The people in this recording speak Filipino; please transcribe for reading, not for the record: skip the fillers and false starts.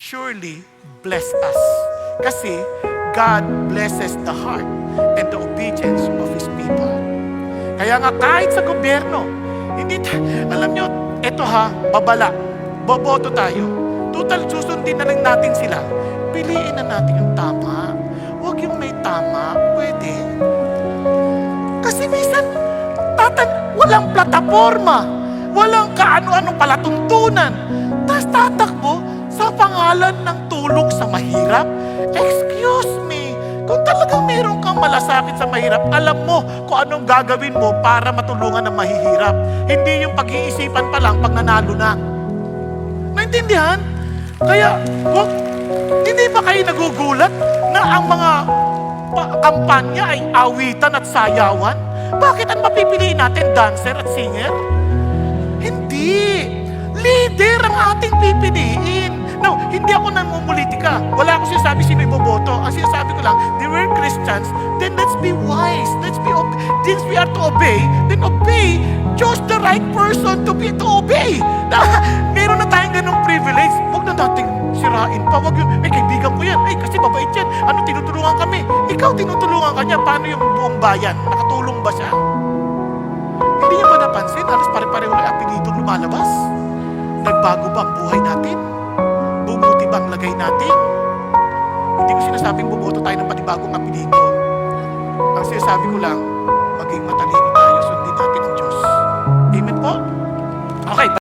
surely bless us. Kasi God blesses the heart and the obedience of His people. Kaya nga kahit sa gobyerno, alam nyo, eto babala, boboto tayo. Total, susundin na lang natin sila. Piliin na natin yung tama. Huwag yung may tama, pwede. Kasi minsan, walang plataforma, walang kaano-ano palatuntunan. Tapos tatakbo sa pangalan ng tulong sa mahirap. Excuse me, kung talagang meron kang malasakit sa mahirap, alam mo kung anong gagawin mo para matulungan ang mahihirap. Hindi yung pag-iisipan pa lang pag nanalo na. Naintindihan? Kaya, hindi ba kayo nagugulat na ang mga kampanya ay awitan at sayawan? Bakit ang mapipiliin natin, dancer at singer? Hindi. Leader ang ating pipiliin. Now, hindi ako namumulitika. Wala akong sinasabi sino iboboto. Ang sinasabi ko lang, they were Christians, then let's be wise. Since we are to obey, then obey. Choose the right person to obey. Meron na tayong ganung privilege. Huwag na nating sirain pa. Huwag yung, kaibigan ko yan. Kasi mabait yan. Ano, tinutulungan kami. Ikaw, tinutulungan ka niya. Paano yung buong bayan? Nakatulong ba siya? Hindi niyo ba napansin? Halos pare-pareho lang apelidong lumalabas. Nagbago ba ang buhay natin? Bumuti ba ang lagay natin? Hindi ko sinasabing bumoto tayo ng panibagong apelido. Ang sinasabi ko lang, maging matalino tayo, sundin natin ang Diyos. Amen po? Okay.